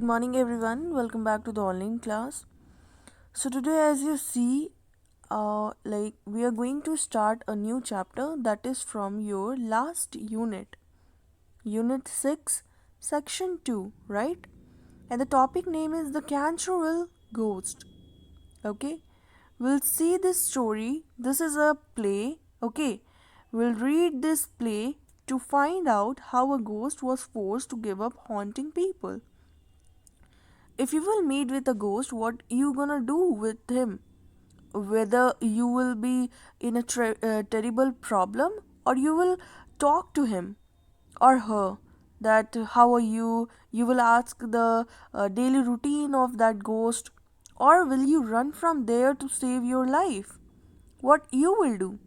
morning, everyone. Welcome back to the online class. So today, as you see, we are going to start a new chapter that is from your last unit, Unit 6, Section 2, right? And the topic name is the Canterville Ghost. Okay, we'll see this story. This is a play. Okay, we'll read this play to find out how a ghost was forced to give up haunting people. If you will meet with a ghost, what you gonna do with him? Whether you will be in a terrible problem, or you will talk to him or her, that how are you will ask the daily routine of that ghost, or will you run from there to save your life? What you will do?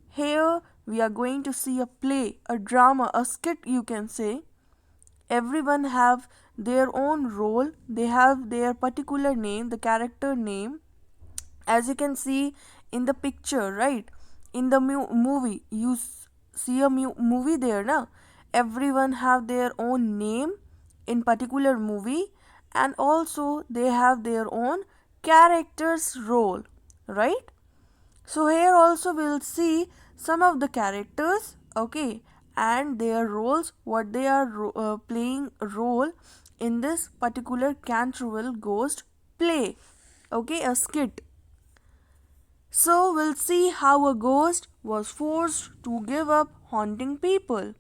Here we are going to see a play, a drama, a skit, you can say. Everyone have their own role, they have their particular name, the character name, as you can see in the picture, right? In the movie you see a movie there na, everyone have their own name in particular movie, and also they have their own character's role, right? So here also we'll see some of the characters, okay, and their roles, what they are playing a role in this particular Canterville ghost play, okay, a skit. So we'll see how a ghost was forced to give up haunting people.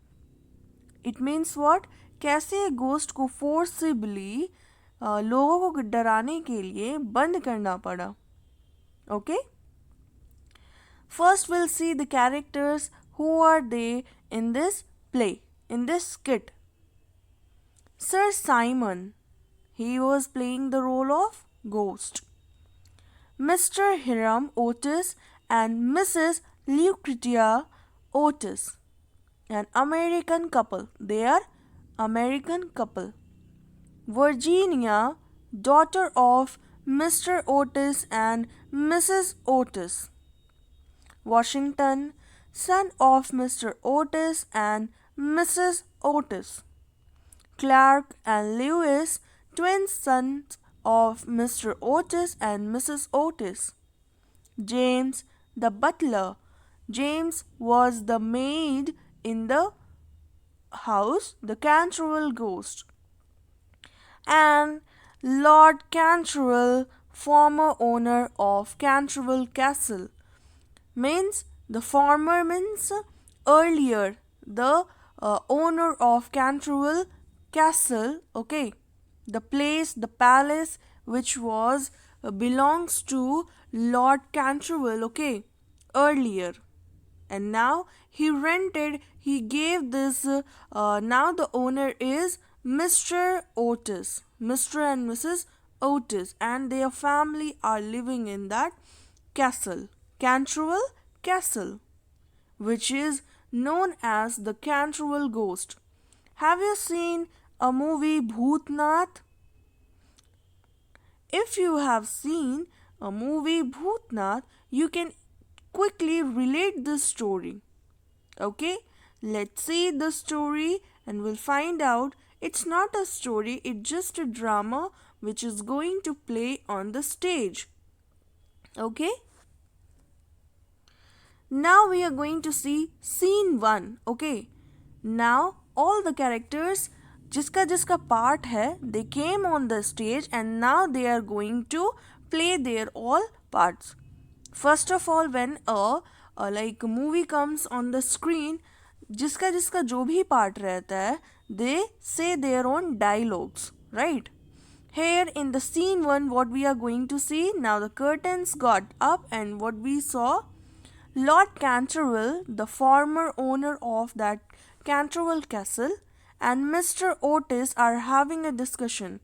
It means what? कैसे ghost को forcibly लोगों को डराने के लिए बंद करना पड़ा. Okay? First, we'll see the characters. Who are they in this play, in this skit? Sir Simon, he was playing the role of ghost. Mr. Hiram Otis and Mrs. Lucretia Otis, an American couple. They are American couple. Virginia, daughter of Mr. Otis and Mrs. Otis. Washington, son of Mr. Otis and Mrs. Otis. Clark and Lewis, twin sons of Mr. Otis and Mrs. Otis. James, the butler. James was the maid in the house, the Canterville ghost. And Lord Canterville, former owner of Canterville Castle. Means the former means earlier, the owner of Canterville Castle, okay, the place, the palace which was belongs to Lord Canterville, okay, earlier, and now he rented, he gave this now the owner is Mr. Otis, Mr. and Mrs. Otis, and their family are living in that castle, Canterville Castle, which is known as the Canterville Ghost. Have you seen a movie Bhootnath? If you have seen a movie Bhootnath, you can quickly relate this story. Okay, let's see the story and we'll find out it's not a story, it's just a drama which is going to play on the stage. Okay? Now we are going to see scene 1. Okay. Now all the characters जिसका part है, they came on the stage and now they are going to play their all parts. First of all, when a movie comes on the screen, जिसका जो भी part रहता है, they say their own dialogues, right? Here in the scene 1, what we are going to see, now the curtains got up and what we saw, Lord Canterville, the former owner of that Canterville Castle, and Mr. Otis are having a discussion.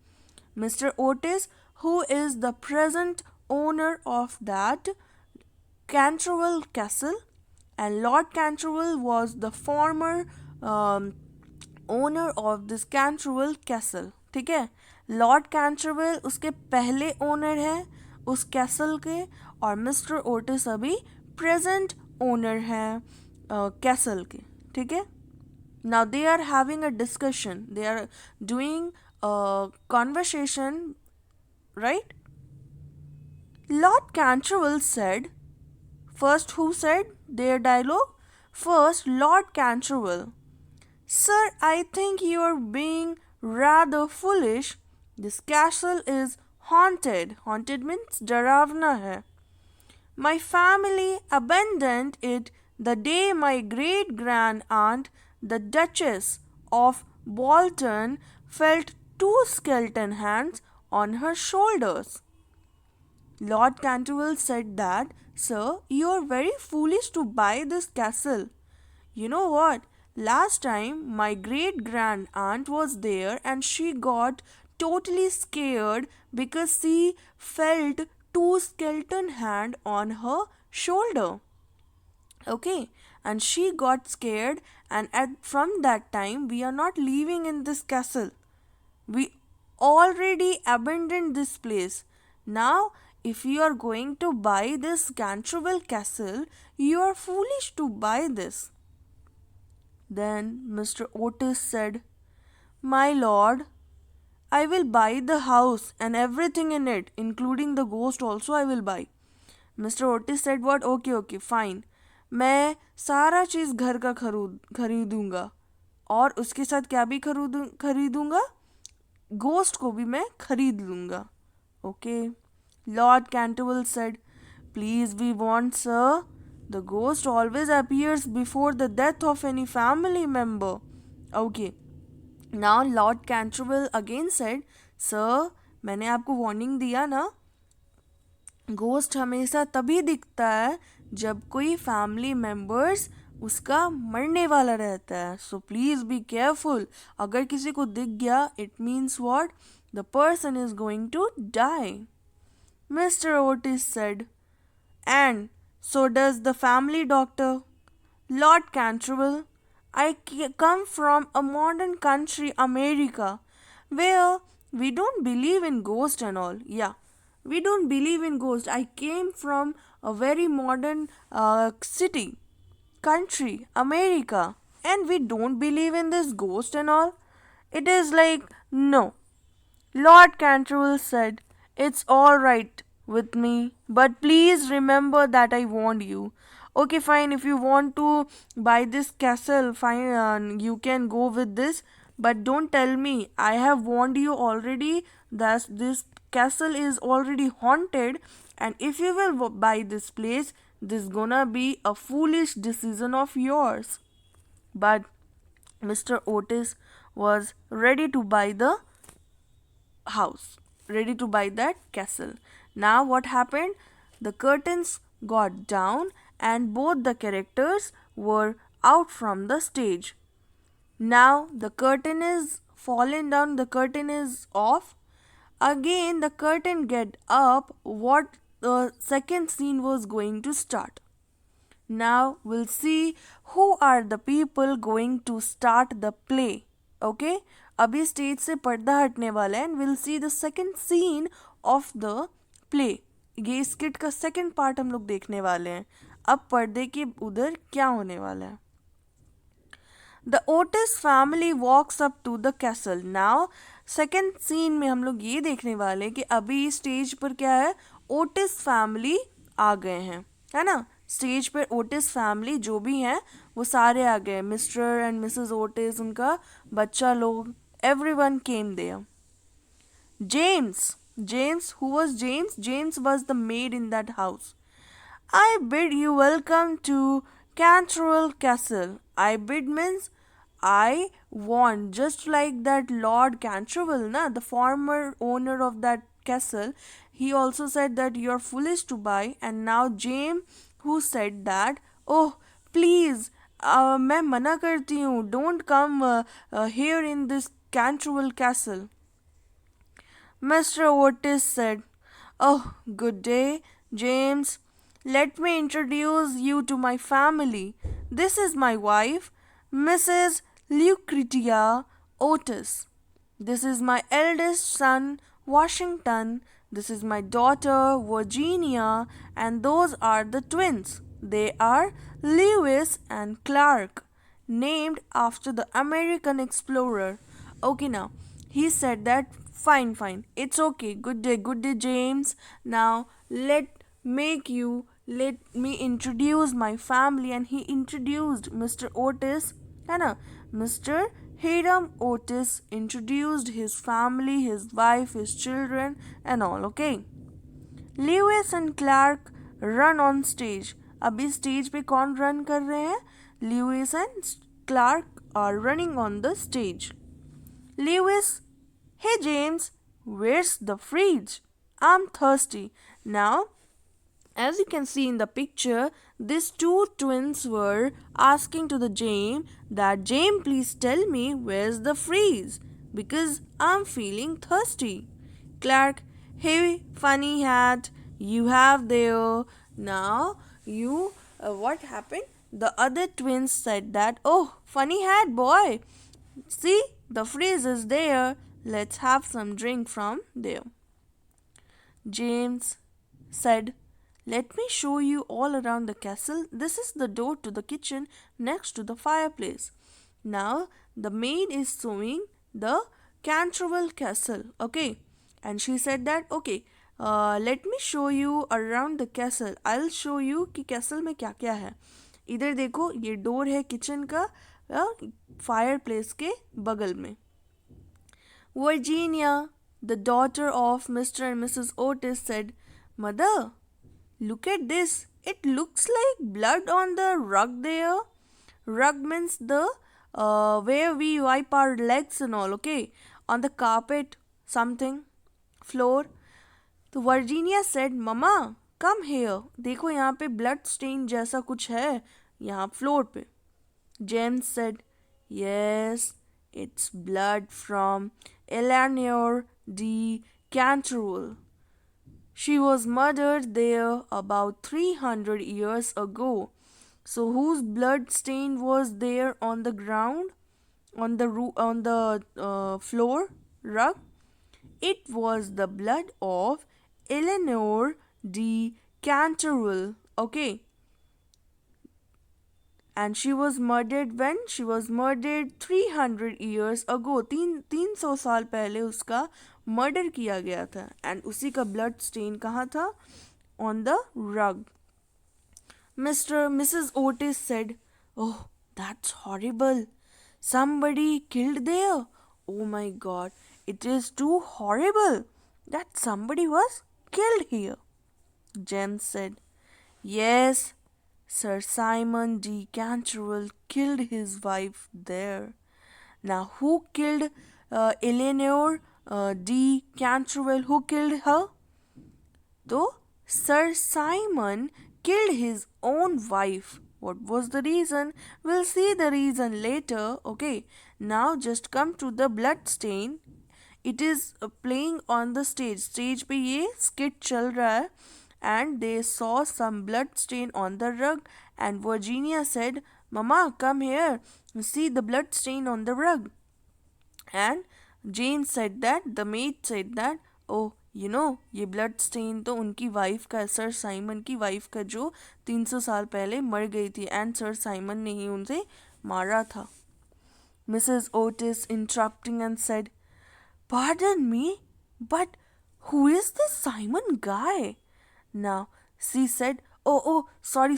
Mr. Otis, who is the present owner of that Canterville Castle, and Lord Canterville was the former owner of this Canterville Castle. ठीक है, Lord Canterville उसके पहले owner है उस castle के, और mister Otis अभी present owner हैं कैसल के. ठीक है, now they are having a discussion, they are doing conversation, right? Lord Canterville said, first, who said their dialogue? First, Lord Canterville. Sir, I think you are being rather foolish. This castle is haunted. Haunted means डरावना है. My family abandoned it the day my great grand aunt, the Duchess of Bolton, felt two skeleton hands on her shoulders. Lord Canterville said that, Sir, you are very foolish to buy this castle. You know what? Last time my great grand aunt was there and she got totally scared because she felt two skeleton hand on her shoulder. Okay, and she got scared, and from that time we are not living in this castle. We already abandoned this place. Now, if you are going to buy this Canterville castle, you are foolish to buy this. Then Mr. Otis said, My lord, I will buy the house and everything in it, including the ghost also I will buy. Mr. Otis said what? Okay, fine. मैं सारा चीज़ घर का खरीदूंगा और उसके साथ क्या भी खरीदूंगा? Ghost को भी मैं खरीद लूंगा. Okay. Lord Canterville said, Please be warned, sir. The ghost always appears before the death of any family member. Okay. Now Lord Canterville again said, Sir, मैंने आपको वार्निंग दिया ना. घोस्ट हमेशा तभी दिखता है जब कोई फैमिली मेंबर्स उसका मरने वाला रहता है. So please be careful. अगर किसी को दिख गया, it means what? The person is going to die. Mister Otis said, and so does the family doctor. Lord Canterville, I come from a modern country, America, where we don't believe in ghosts and all. Yeah, we don't believe in ghosts. I came from a very modern city, country, America, and we don't believe in this ghost and all. It is like, no. Lord Canterville said, It's all right with me, but please remember that I warned you. Okay, fine, if you want to buy this castle, fine, you can go with this, but don't tell me. I have warned you already that this castle is already haunted, and if you will buy this place, this gonna be a foolish decision of yours. But Mr. Otis was ready to buy the house, ready to buy that castle. Now what happened? The curtains got down and both the characters were out from the stage. Now the curtain is fallen down, the curtain is off. Again the curtain get up. What the second scene was going to start. Now we'll see who are the people going to start the play. Okay? अभी stage से पर्दा हटने वाला है, and will see the second scene of the play. ये skit का second part हम लोग देखने वाले हैं. अब पर्दे के उधर क्या होने वाला है. The Otis family walks up to the castle. Now second scene में हम लोग ये देखने वाले हैं कि अभी स्टेज पर क्या है, ओटिस फैमिली आ गए हैं, है ना. स्टेज पर ओटिस फैमिली जो भी हैं वो सारे आ गए. मिस्टर एंड मिसेस ओटिस, उनका बच्चा लोग, everyone came there. James, who was James? James was the maid in that house. I bid you welcome to Canterville Castle. I bid means I want, just like that Lord Canterville, na, the former owner of that castle. He also said that you are foolish to buy, and now James, who said that, oh please, मैं मना करती हूँ, don't come here in this Canterville Castle. Mr. Otis said, Oh, good day, James. Let me introduce you to my family. This is my wife, Mrs. Lucretia Otis. This is my eldest son, Washington. This is my daughter, Virginia. And those are the twins. They are Lewis and Clark, named after the American explorer. Okay, now He said that fine, fine, it's okay. Good day, James. Now let me introduce my family. And he introduced Mr. Otis. Hannah, Mr. Hiram Otis introduced his family, his wife, his children, and all. Okay. Lewis and Clark run on stage. अभी stage पे कौन run कर रहे हैं? Lewis and Clark are running on the stage. Lewis, hey James, where's the fridge? I'm thirsty. Now, as you can see in the picture, these two twins were asking to the James that James, please tell me where's the fridge because I'm feeling thirsty. Clark, hey funny hat, you have there. Now what happened? The other twins said that, oh, funny hat boy, see, the fridge is there. Let's have some drink from there. James said, let me show you all around the castle. This is the door to the kitchen next to the fireplace. Now the maid is showing the Canterville castle. Okay. And she said that, okay, let me show you around the castle. I'll show you कि castle में क्या क्या है. इधर देखो ये door है kitchen का फायर प्लेस के बगल में. Virginia, the daughter of Mr. and Mrs. Otis, said, Mother, look at this. It looks like blood on the rug there. Rug means the where we wipe our legs and all, okay? On the carpet, something, floor. तो Virginia said, Mama, come here. देखो यहाँ पे blood stain जैसा कुछ है यहाँ floor पे. James said, Yes, it's blood from Eleanor de Canterville. She was murdered there about 300 years ago. So whose blood stain was there on the ground, on the floor, rug? It was the blood of Eleanor de Canterville. Okay. And she was murdered when? She was murdered 300 years ago. 300 साल पहले उसका murder किया गया था. And उसी का blood stain कहाँ था? On the rug. Mrs. Otis said, Oh, that's horrible. Somebody killed there. Oh my God, it is too horrible that somebody was killed here. James said, Yes, Sir Simon de Canterville killed his wife there. Now, who killed Eleanor de Canterville? Who killed her? So, Sir Simon killed his own wife. What was the reason? We'll see the reason later. Okay, now just come to the blood stain. It is playing on the stage. Stage पे ये skit चल रहा है. And they saw some blood stain on the rug. And Virginia said, Mama, come here. See the blood stain on the rug. And Jane said that, the maid said that, oh, you know, ये blood stain तो उनकी wife का, sir Simon की wife का जो 300 साल पहले मर गई थी. एंड सर साइमन ने ही उनसे मारा था. Mrs. Otis interrupting and said, Pardon me, but who is this Simon guy? Now, she said, Oh, sorry,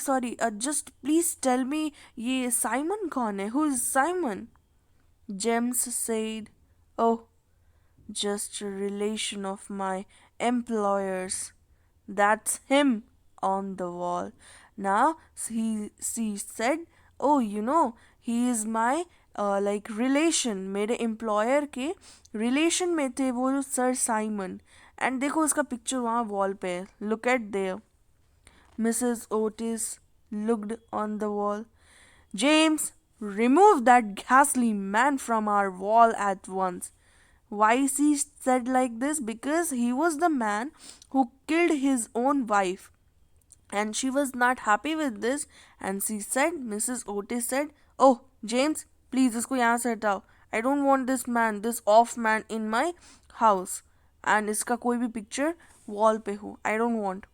just please tell me, ये Simon कौन है? Who is Simon? James said, Oh, just a relation of my employer's. That's him on the wall. Now, she said, Oh, you know, he is my relation. मेरे employer के relation में थे वो Sir Simon. And देखो उसका picture वहाँ wall पे है. Look at there. Mrs. Otis looked on the wall. James, remove that ghastly man from our wall at once. Why she said like this? Because he was the man who killed his own wife. And she was not happy with this. And she said, Mrs. Otis said, Oh, James, please इसको यहाँ से हटाओ. I don't want this man, this off man in my house. And इसका कोई भी picture wall पे हो. I don't want.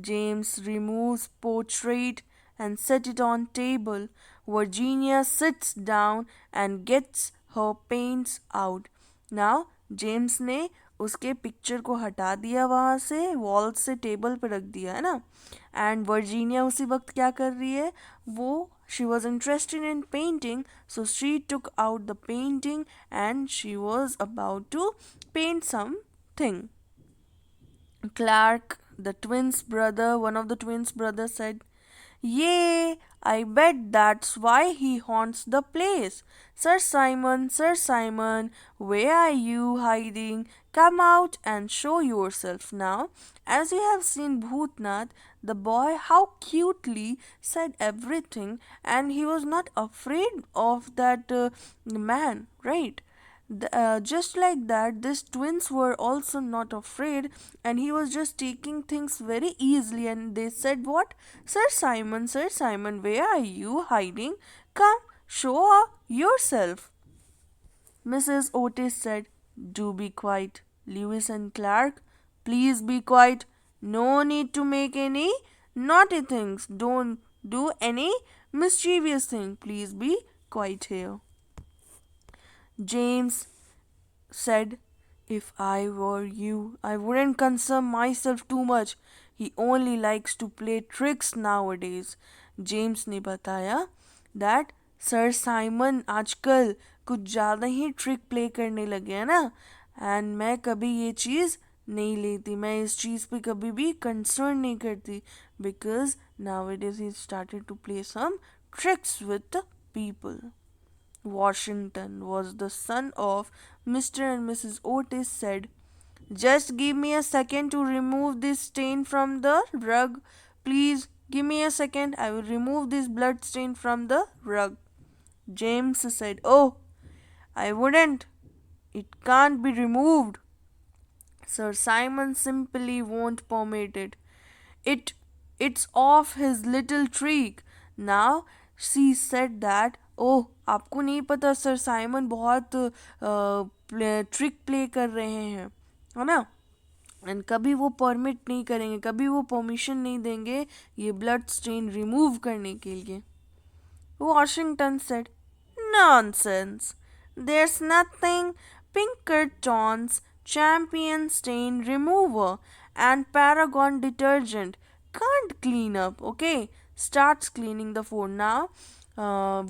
James removes portrait and set it on table. Virginia sits down and gets her paints out. Now James ने उसके picture को हटा दिया वहाँ से, वॉल से टेबल पे रख दिया, है ना. एंड वर्जीनिया उसी वक्त क्या कर रही है, वो she was interested in painting, so she took out the painting and she was about to paint something. Clark, the twins' brother, one of the twins' brothers said, "Yay, I bet that's why he haunts the place. Sir Simon, where are you hiding? Come out and show yourself now." As you have seen Bhootnath, the boy how cutely said everything, and he was not afraid of that man, right? Just like that, these twins were also not afraid, and he was just taking things very easily. And they said, "What? Sir Simon, where are you hiding? Come, show up yourself." Mrs. Otis said, "Do be quiet. Lewis and Clark, please be quiet. No need to make any naughty things. Don't do any mischievous thing. Please be quiet here." James said, "If I were you, I wouldn't concern myself too much. He only likes to play tricks nowadays." James ने बताया that sir Simon आजकल कुछ ज़्यादा ही trick play करने लगे हैं ना, and मैं कभी ये चीज़ नहीं लेती, मैं इस चीज़ पे कभी भी कंसर्न नहीं करती, because nowadays he started to play some tricks with the people. Washington was the son of Mr. and Mrs. Otis said, "Just give me a second to remove this stain from the rug. Please give me a second. I will remove this blood stain from the rug." James said, "Oh, I wouldn't. It can't be removed. Sir Simon simply won't permit it. It it's off his little trick." Now she said that, "ओह, आपको नहीं पता sir Simon बहुत trick play कर रहे हैं, है ना, and कभी वो परमिट नहीं करेंगे, कभी वो परमिशन नहीं देंगे ये ब्लड स्टेन रिमूव करने के लिए." Washington said, "Nonsense. There's nothing Pinkerton's champion stain remover and Paragon detergent can't clean up, okay?" Starts cleaning the phone. Now,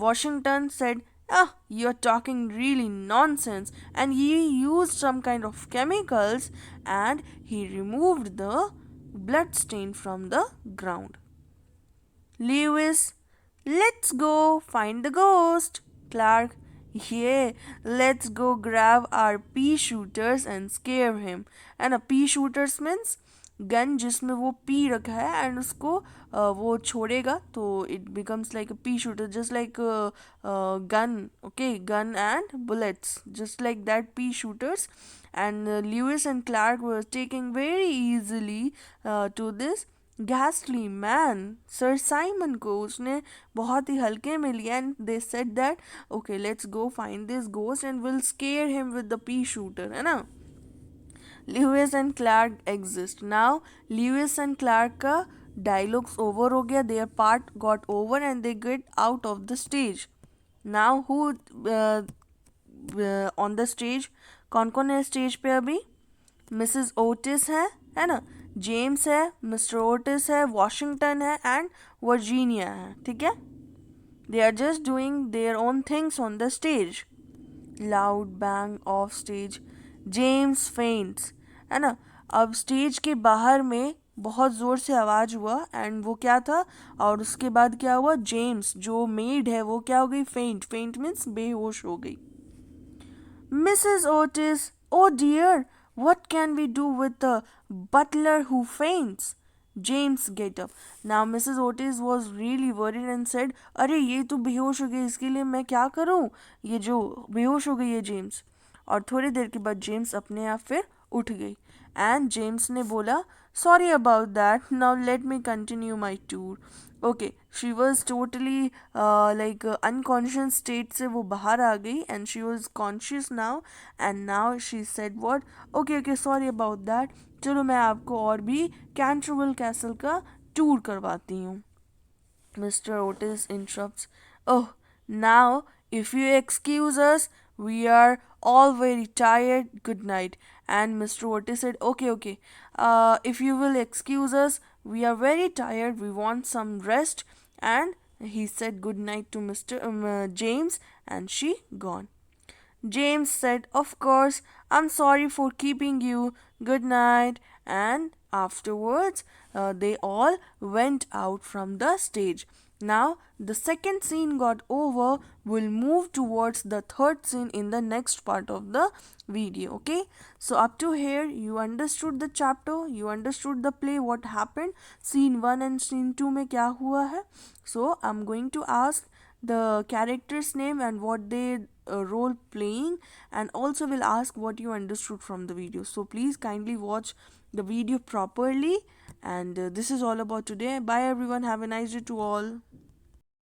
Washington said, "Ah, you're talking really nonsense." And he used some kind of chemicals and he removed the blood stain from the ground. Lewis, "Let's go find the ghost." Clark, "Yeah, let's go grab our pea shooters and scare him." And a pea shooters means gun जिसमें वो P रखा है and उसको वो छोड़ेगा तो it becomes like a P shooter, just like gun, okay, gun and bullets, just like that pea shooters. And Lewis and Clark were taking very easily to this ghastly man. Sir Simon को उसने बहुत ही हल्के में लिया, and they said that okay let's go find this ghost and will square him with the P shooter, है ना. Lewis and Clark exist. Now Lewis and Clark का dialogues over हो गया, their part got over and they get out of the stage. Now who on the stage, कौन कौन है stage पे अभी? मिसेस ओटिस है ना, जेम्स है, मिस्टर ओटिस है, वॉशिंगटन है एंड वर्जीनिया है, ठीक है. They are just doing their own things on the stage. Loud bang off stage. James faints, है ना. अब स्टेज के बाहर में बहुत ज़ोर से आवाज़ हुआ एंड वो क्या था, और उसके बाद क्या हुआ, जेम्स जो मेड है वो क्या हो गई, फेंट. फेंट मीन्स बेहोश हो गई. Mrs. Otis, "Oh dear, what can we do with a butler who faints?" James get up. Now Mrs. Otis was really worried and said, "अरे ये तो बेहोश हो गई, इसके लिए मैं क्या करूं, ये जो बेहोश हो गई है जेम्स." और थोड़ी देर के बाद जेम्स अपने आप फिर उठ गई एंड जेम्स ने बोला, "sorry about that, now let me continue my tour." Okay, she was totally like unconscious state से वो बाहर आ गई and she was conscious now, and now she said what, okay okay sorry about that, चलो मैं आपको और भी Canterville castle का टूर करवाती हूँ. Mr. Otis interrupts, "Oh, now, if you excuse us, we are all very tired, good night. And Mr. Otis said, okay, okay, if you will excuse us, we are very tired, we want some rest. And he said good night to Mr. James, and she gone. James said, of course, I'm sorry for keeping you. Good night. And afterwards, they all went out from the stage. Now, the second scene got over. We'll move towards the third scene in the next part of the video. Okay, so up to here, you understood the chapter, you understood the play, what happened, scene 1 and scene 2 में क्या हुआ है. So, I'm going to ask the character's name and what they role playing, and also will ask what you understood from the video. So please kindly watch the video properly. And this is all about today. Bye everyone, have a nice day to all.